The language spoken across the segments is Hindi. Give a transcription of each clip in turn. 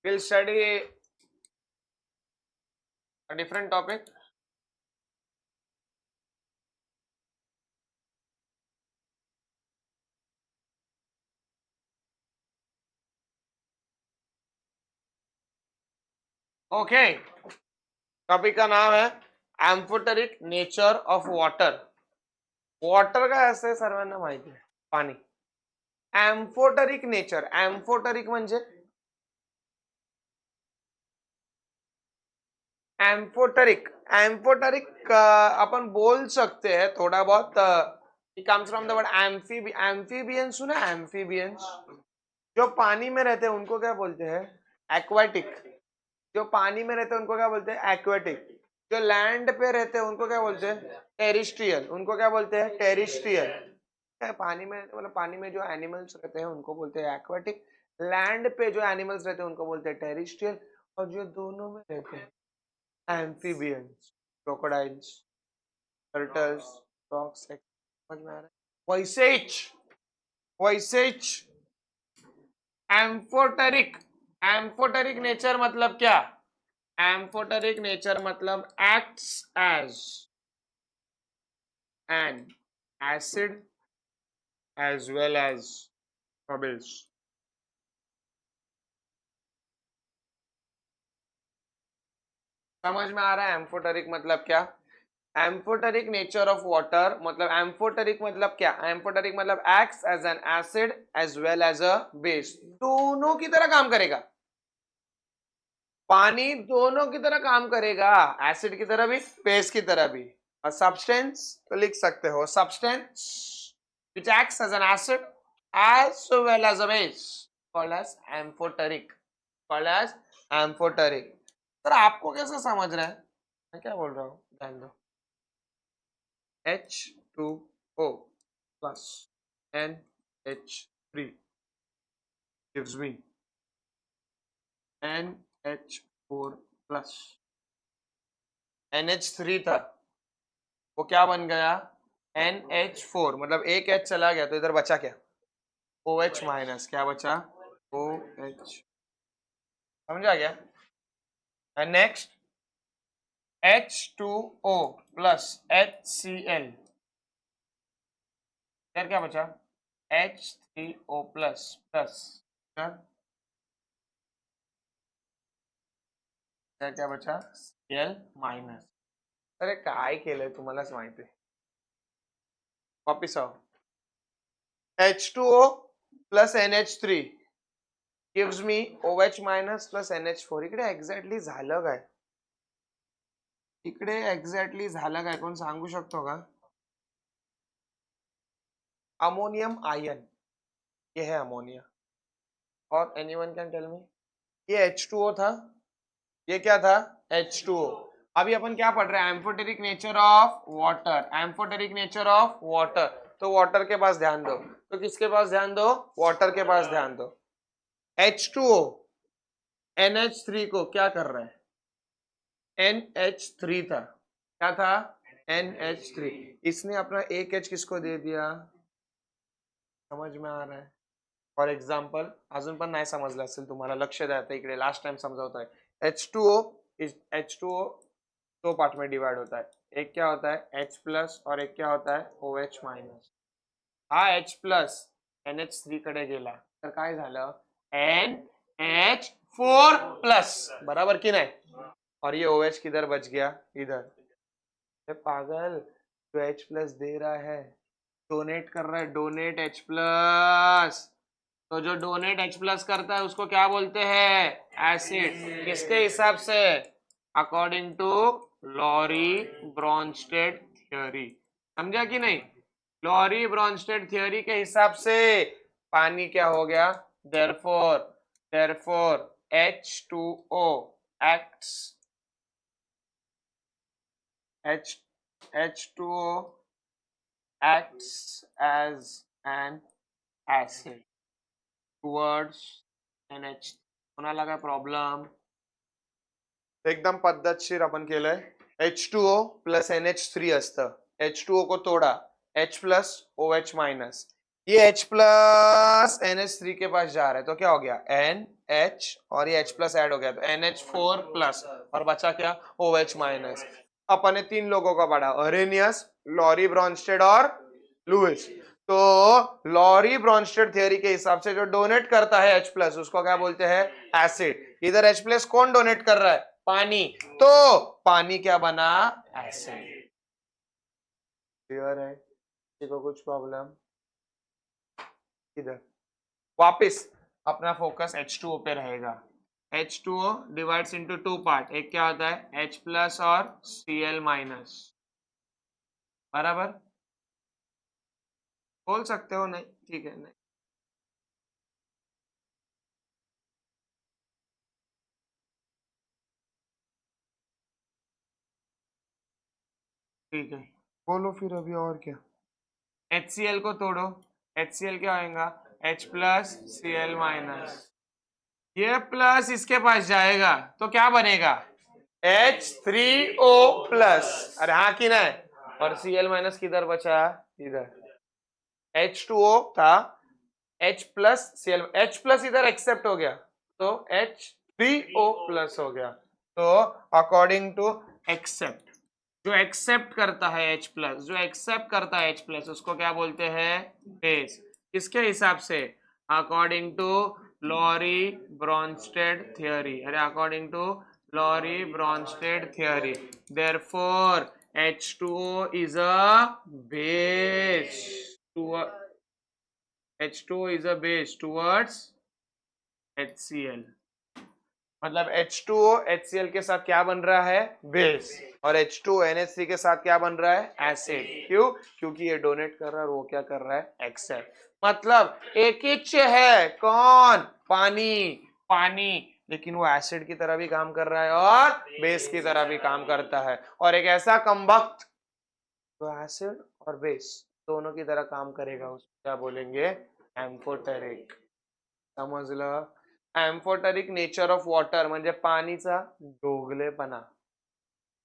we'll study a different topic. Okay, topic का नाम है amphoteric nature of water. Water का असं सर्वांना माहिती आहे, पाणी. एम्फोटेरिक नेचर, एम्फोटेरिक म्हणजे एम्फोटेरिक. एम्फोटेरिक अपन बोल सकते हैं थोड़ा बहुत. It comes from the word amphibians. सुना एम्फीबियंस? जो पानी में रहते हैं उनको क्या बोलते हैं? एक्वाटिक. जो पानी में रहते हैं उनको क्या बोलते हैं? एक्वाटिक. जो लैंड पे रहते हैं उनको क्या बोलते हैं? टेरिस्ट्रियल. उनको क्या बोलते हैं? टेरिस्ट्रियल. पानी में मतलब पानी में जो एनिमल्स रहते हैं उनको बोलते हैं एक्वाटिक. लैंड पे जो एनिमल्स रहते हैं उनको बोलते हैं टेरिस्ट्रियल. और जो दोनों में रहते हैं एम्फीबियंस, क्रोकोडाइल्स, टर्टल्स, फ्रॉग्स. समझ में आ रहा है? वैसेच एम्फोटेरिक. एम्फोटेरिक नेचर मतलब क्या? एम्फोटेरिक नेचर मतलब acts as an acid as well as bubbles. समझ में आ रहा है एम्फोटेरिक मतलब क्या? एम्फोटेरिक नेचर ऑफ वाटर मतलब एम्फोटेरिक मतलब क्या? एम्फोटेरिक मतलब acts as an acid as well as a base. दोनों की तरह काम करेगा. पानी दोनों की तरह काम करेगा, एसिड की तरह भी, बेस की तरह भी. और सब्सटेंस तो लिख सकते हो, substance which acts as an acid as well as a base called as amphoteric. called as amphoteric. Sir आपको कैसे समझ रहा है? मैं क्या बोल रहा हूँ ध्यान दो. H2O plus NH3 gives me NH4 plus. NH3 था वो क्या बन गया? NH4. मतलब एक H चला गया तो इधर बचा क्या? OH minus. क्या बचा? OH. समझा क्या? And next H2O plus HCl. फिर क्या बचा? H3O प्लस प्लस क्या बचा? Cl minus. अरे काय केलंय तुम्हालाच माहिती. वापिस आओ. H2O plus NH3 gives me OH minus plus NH4. इकडे एक्झॅक्टली झालं काय? इकडे एक्झॅक्टली झालं काय? कोण सांगू शकतो का? Ammonium ion. ये है अमोनिया. और एनीवन कैन टेल मी? ये H2O था, ये क्या था? H2O. अभी अपन क्या पढ़ रहे हैं? Amphoteric nature of water. Amphoteric nature of water. तो वाटर के पास ध्यान दो. तो किसके पास ध्यान दो? वाटर के पास ध्यान दो. H2O NH3 को क्या कर रहा है? NH3 था. क्या था? NH3. इसने अपना एक H किसको दे दिया? समझ में आ रहा है? फॉर एक्झाम्पल अजून पण नाही समजलं असेल तुम्हाला, लक्ष द्यायचं इकडे. लास्ट टाइम समझाता है. H2O दो पार्ट में डिवाइड होता है. एक क्या होता है? H प्लस और एक क्या होता है? OH minus. हा H प्लस NH3 कडे गेला तर काय झालं? NH4 plus. बराबर की नाही? और ये OH किधर बच गया? इधर. पागल, जो H प्लस दे रहा है, डोनेट कर रहा है, डोनेट H प्लस. तो जो डोनेट H प्लस करता है उसको क्या बोलते हैं? एसिड. किसके हिसाब से? According to Lowry Bronsted theory. समझा कि नहीं? लॉरी ब्रॉन्स्टेड थियोरी के हिसाब से पानी क्या हो गया? therefore H2O acts H2O acts as an acid towards NH. कोणाला काय प्रॉब्लेम? एकदम पद्धतशीर आपण केलंय. H2O प्लस NH3 असतं. H2O को तोड़ा, H प्लस OH माइनस. ये H प्लस NH3 के पास जा रहा है तो क्या हो गया? H और ये H प्लस ऐड हो गया तो NH4 प्लस और बचा क्या OH माइनस। अपन ने 3 लोगों का पढ़ा, अरेनियस, लॉरी ब्रॉन्स्टेड और लुइस। तो लॉरी ब्रॉन्स्टेड थ्योरी के हिसाब से जो डोनेट करता है H प्लस उसको क्या बोलते हैं एसिड। इधर H प्लस कौन डोनेट कर रहा है पानी, तो पानी क्या बना एसिड। क्लियर है, किसी को कुछ प्रॉब्लम? इधर वापिस अपना फोकस H2O पे रहेगा। H2O डिवाइड्स इनटू 2 पार्ट, एक क्या होता है H प्लस और Cl माइनस, बराबर बोल सकते हो नहीं, ठीक है नहीं ठीक है बोलो फिर अभी और क्या। HCl को तोड़ो, HCl क्या आएगा H प्लस Cl माइनस, ये प्लस इसके पास जाएगा तो क्या बनेगा H3O प्लस, अरे हाँ कि नहीं, और Cl माइनस किधर बचा इधर, H2O था H plus Cl, H plus इधर एक्सेप्ट हो गया तो H3O प्लस हो गया। तो अकॉर्डिंग टू एक्सेप्ट, जो एक्सेप्ट करता है H प्लस, जो एक्सेप्ट करता है H प्लस उसको क्या बोलते हैं बेस। किसके हिसाब से, according to Lowry Bronsted theory, अरे according to Lowry Bronsted theory therefore H2O is a base to H2O is a base towards HCl, मतलब H2O HCl के साथ क्या बन रहा है बेस, और H2O NH3 के साथ क्या बन रहा है एसिड। क्यों, क्योंकि ये डोनेट कर रहा है और वो क्या कर रहा है एक्सेप्ट, मतलब एक ही है कौन पानी, पानी लेकिन वो एसिड की तरह भी काम कर रहा है और बेस की तरह भी काम करता है, और एक ऐसा कम्बख्त जो एसिड और बेस दोनों की तरह काम करेगा उसको क्या बोलेंगे एम्फोटेरिक। समझ लो, एम्फोटेरिक नेचर ऑफ वॉटर म्हणजे पाणीचा ढोगलेपणा,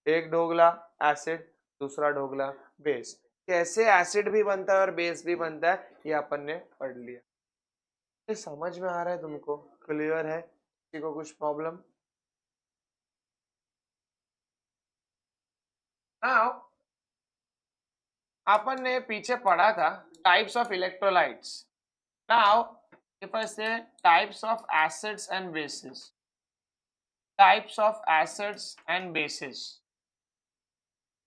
एक ढोगला एसिड दूसरा ढोगला बेस, कैसे एसिड भी बनता है और बेस भी बनता है ये अपन ने पढ़ लिया। ये समझ में आ रहा है तुमको, क्लियर है, किसी को कुछ प्रॉब्लम? नाउ अपन ने पीछे पढ़ा था types of electrolytes. Now if I say types of acids and bases, types of acids and bases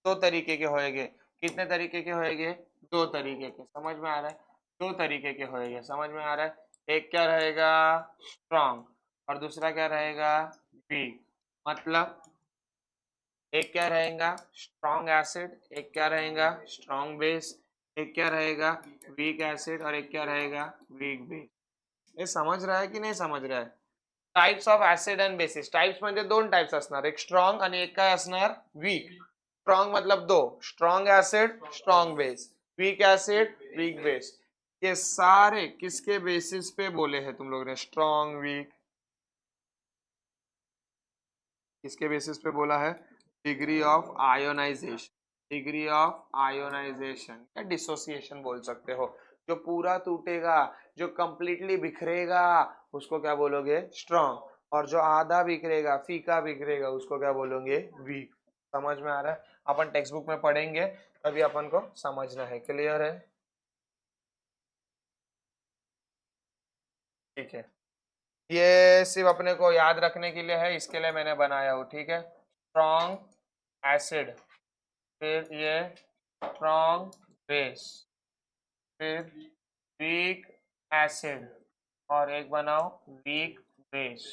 दो तरीके के होएंगे, कितने तरीके के होएंगे दो तरीके के, समझ में आ रहा है दो तरीके के होएंगे, समझ में आ रहा है, एक क्या रहेगा स्ट्रॉन्ग और दूसरा क्या रहेगा वीक, मतलब एक क्या रहेगा स्ट्रॉन्ग एसिड, एक क्या रहेगा स्ट्रॉन्ग बेस, एक क्या रहेगा वीक एसिड और एक क्या रहेगा वीक बेस। ये समझ रहा है की नहीं समझ रहा है? Types of acid and basis, types म्हणजे दोन टाइप्स असणार, एक स्ट्रॉन्ग आणि एक काय असणार वीक। स्ट्रॉन्ग मतलब दो, strong acid strong base, weak acid weak base. ये सारे किसके बेसिस पे बोले हैं तुम लोग ने, स्ट्रॉन्ग वीक, किसके बेसिस पे बोला है, degree of ionisation, degree of ionisation या डिसोसिएशन बोल सकते हो। जो पूरा टूटेगा, जो कंप्लीटली बिखरेगा उसको क्या बोलोगे स्ट्रॉन्ग, और जो आधा बिखरेगा फीका बिखरेगा उसको क्या बोलोगे वीक। समझ में आ रहा है, अपन टेक्स्ट बुक में पढ़ेंगे तभी अपन को समझना है, क्लियर है? ठीक है, ये सिर्फ अपने को याद रखने के लिए है, इसके लिए मैंने बनाया हूँ, ठीक है। स्ट्रॉन्ग एसिड, फिर ये स्ट्रॉन्ग बेस, फिर वीक एसिड और एक बनाओ वीक बेस।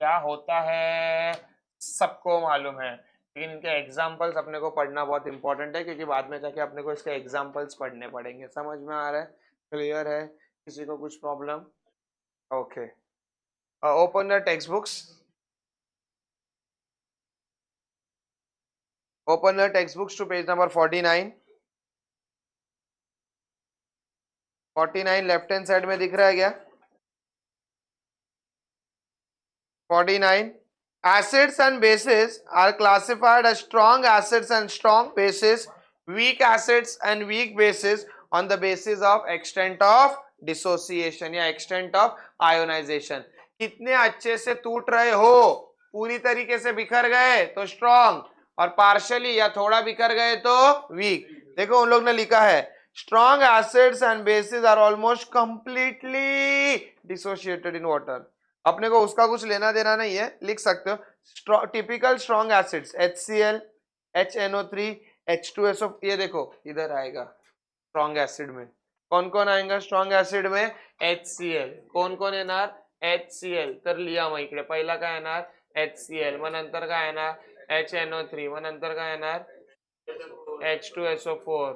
क्या होता है सबको मालूम है, लेकिन इनके एग्जाम्पल्स अपने को पढ़ना बहुत इंपॉर्टेंट है क्योंकि बाद में जाके अपने को इसके एग्जाम्पल्स पढ़ने पड़ेंगे। समझ में आ रहा है, क्लियर है, किसी को कुछ problem? Okay, open the text books, open the textbooks to page number 49। 49 left hand side में दिख रहा है क्या? 49 acids and bases are classified as strong acids and strong bases, weak acids and weak bases on the basis of extent of dissociation या extent of ionization। कितने अच्छे से टूट रहे हो, पूरी तरीके से बिखर गए तो स्ट्रॉन्ग, और पार्शली या थोड़ा बिखर गए तो वीक। देखो उन लोग ने लिखा है strong acids and basis are almost completely dissociated in water. अपने को उसका कुछ लेना देना नहीं है, लिख सकते हो typical strong acids HCl, HNO3, H2SO। ये देखो इधर आएगा स्ट्रॉन्ग एसिड में, कौन कौन आएगा स्ट्रॉन्ग एसिड में? HCl। कोण कोण येणार? HCl। तर लिहा मग इकडे पहिला काय येणार? HCl, मग नंतर काय येणार? HNO3, मग नंतर काय येणार? H2SO4,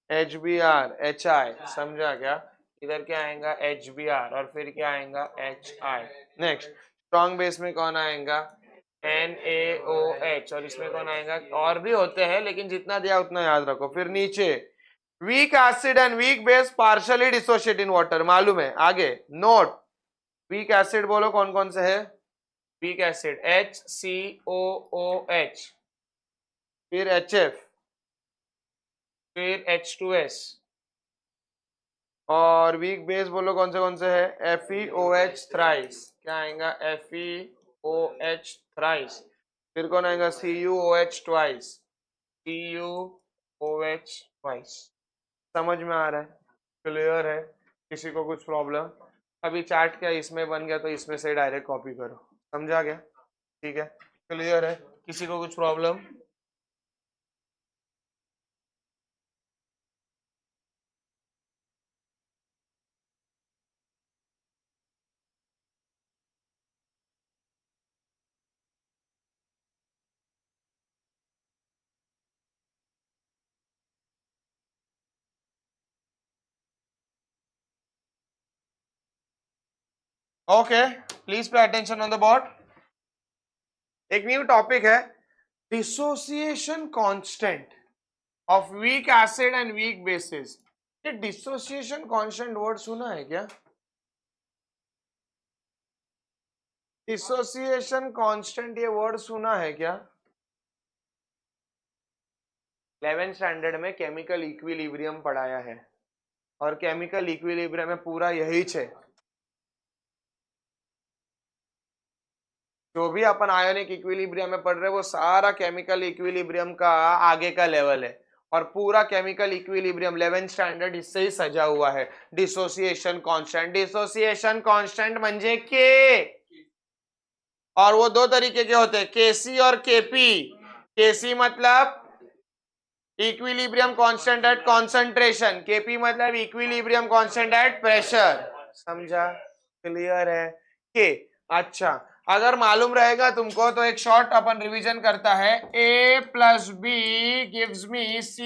HBr, HI। समझा क्या? इधर क्या आएगा? HBr, और फिर क्या आएगा? HI। नेक्स्ट स्ट्रॉन्ग बेस में कौन आएगा? NaOH। और इसमें कौन आएगा? और भी होते हैं लेकिन जितना दिया उतना याद रखो। फिर नीचे week acid and weak base partially dissociate in water, मालूम है। आगे नोट, वीक एसिड बोलो कौन कौन से है? वीक एसिड HCOOH, फिर HF, फिर H2S, और वीक बेस बोलो कौन से है? FeOH thrice. क्या आएगा? FeOH thrice. फिर कौन आएगा? CuOH twice, CuOH twice. समझ में आ रहा है? क्लियर है? किसी को कुछ प्रॉब्लम? अभी चार्ट क्या इसमें बन गया तो इसमें से डायरेक्ट कॉपी करो। समझा गया? ठीक है, क्लियर है? किसी को कुछ problem? Okay, please pay attention on the board. एक न्यू टॉपिक है, dissociation constant of weak acid and weak basis. ये डिसोसिएशन कांस्टेंट वर्ड सुना है क्या? डिसोसिएशन कांस्टेंट ये वर्ड सुना है क्या? 11th स्टैंडर्ड में केमिकल इक्विलिब्रियम पढ़ाया है, और केमिकल इक्विलिब्रियम में पूरा यही है। जो भी अपन आयोनिक इक्विलिब्रियम में पढ़ रहे हैं वो सारा केमिकल इक्विलिब्रियम का आगे का लेवल है, और पूरा केमिकल इक्विलिब्रियम 11th स्टैंडर्ड इससे ही सजा हुआ है। डिसोसिएशन कांस्टेंट, डिसोसिएशन कांस्टेंट म्हणजे के, और वो दो तरीके के होते हैं, केसी और केपी। केसी मतलब equilibrium constant eight concentration, KP मतलब इक्विलिब्रियम कांस्टेंट एट प्रेशर। समझा? क्लियर है? के अच्छा, अगर मालूम रहेगा तुमको तो एक शॉर्ट अपन रिवीजन करता है। A plus B gives me C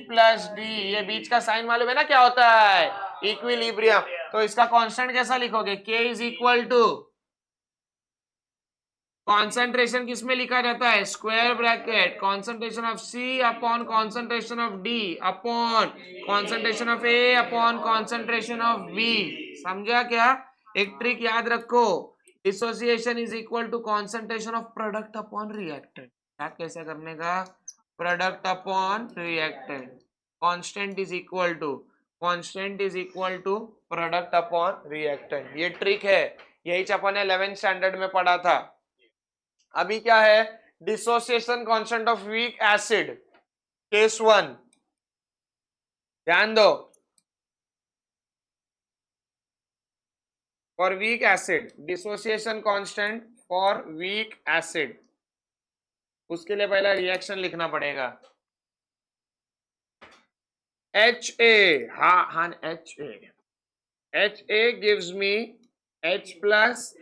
plus D. ये बीच का साइन मालूम है ना क्या होता है? इक्विलिब्रियम। तो इसका कांस्टेंट कैसा लिखोगे? K is equal to concentration किस में लिखा जाता है? Square bracket concentration of C upon concentration of D upon concentration of A upon concentration of B. समझा क्या? एक ट्रिक याद रखो, dissociation is equal to concentration of product upon reactant. क्या कैसे करने का? Product upon reactant, constant is equal to product upon reactant. ये ट्रिक है, यही अपन ने 11th स्टैंडर्ड में पढ़ा था। अभी क्या है? Dissociation constant of weak acid, case 1। ध्यान दो, for weak acid dissociation constant for weak acid, उसके लिए पहला रिएक्शन लिखना पड़ेगा। HA, हाँ HA gives me H plus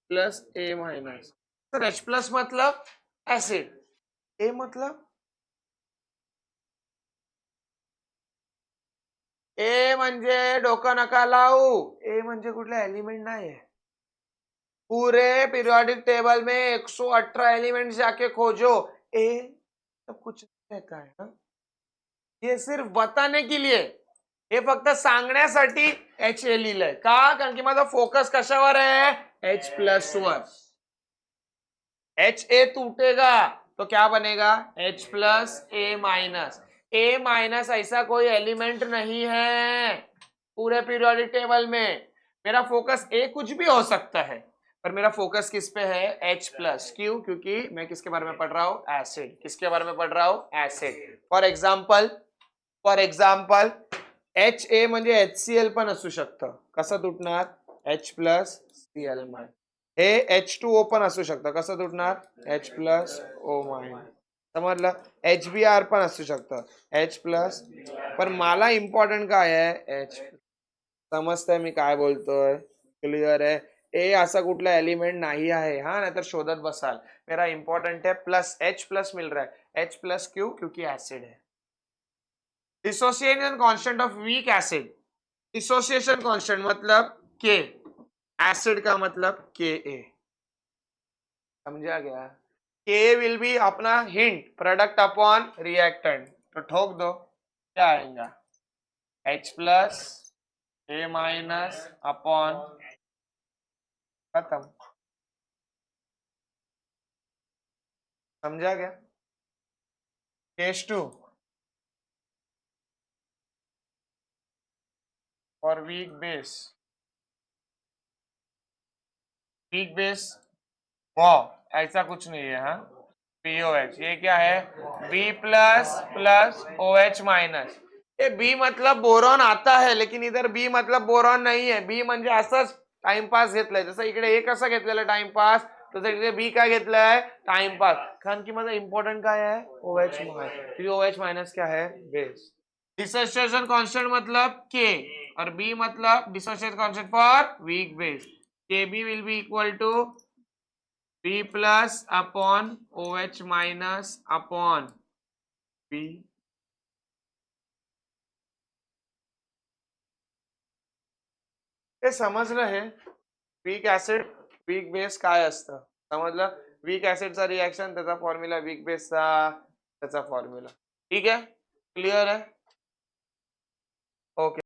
plus A minus. Sir H plus मतलब एसिड, A मतलब ए म्हणजे डोकं नका लावू, ए म्हणजे कुठला एलिमेंट नाही है। पूरे पीरियोडिक टेबल में 118 एलिमेंट जाके खोजो, ए सब कुछ रहता है ना? ये सिर्फ बताने के लिए, हे फक्त सांगण्यासाठी एच ए लिहिलंय का? कारण की माझा फोकस कशावर आहे? H plus were. H A टूटेगा तो क्या बनेगा? H plus A minus. A minus ऐसा कोई एलिमेंट नहीं है पूरे पीरियोडिक टेबल में। मेरा फोकस ए कुछ भी हो सकता है, पर मेरा फोकस किस पे है? H plus. क्यों? क्योंकि मैं किसके बारे में पढ़ रहा हूँ? एसिड। किसके बारे में पढ़ रहा हूँ? Acid. For example H A म्हणजे HCl पण असू शकतं. कसं तुटणार? H plus Cl minus. हे H2O पण असू शकतं. कसं तुटणार? H plus O minus. समजलं? HBr पण असू शकतं. H plus. पण मला इम्पॉर्टंट काय आहे? H. समजतंय मी काय बोलतोय? क्लियर है? ए असा कुठला एलिमेंट नहीं है, हाँ, नहीं तो शोधत बसाल. मेरा इंपॉर्टेंट है प्लस H प्लस मिल रहा है. H प्लस क्यों? क्योंकि एसिड है. Dissociation constant of weak acid. Dissociation constant मतलब K. एसिड का मतलब Ka. समझा गया? K विल बी अपना हिंट प्रोडक्ट अपॉन रिएक्टेंट. तो ठोक दो, क्या आएगा? H plus A minus upon, खत्म. समझा क्या? केस 2 और वीक बेस. वीक बेस वाह, ऐसा कुछ नहीं है. हाँ, POH. ये क्या है? B plus plus OH minus. ये B मतलब बोरॉन आता है, लेकिन इधर B मतलब बोरॉन नहीं है. B म्हणजे असंच टाइमपास घेतलंय. जसं इकडे A कसं घेतलेलं टाइमपास, तसं इकडे B काय घेतलंय? टाइमपास. कारण की माझा इम्पॉर्टंट काय आहे? OH minus. क्योंकि OH माइनस क्या है? बेस. डिसोसिएशन कांस्टेंट मतलब K और B मतलब dissociation constant for weak base. Kb will be equal to B plus upon OH minus upon B. हे समजलं? हे वीक ऍसिड वीक बेस काय असतं समजलं? वीक ऍसिडचा रिएक्शन, त्याचा फॉर्म्युला, वीक बेसचा त्याचा फॉर्म्युला. ठीक आहे? क्लिअर आहे? ओके.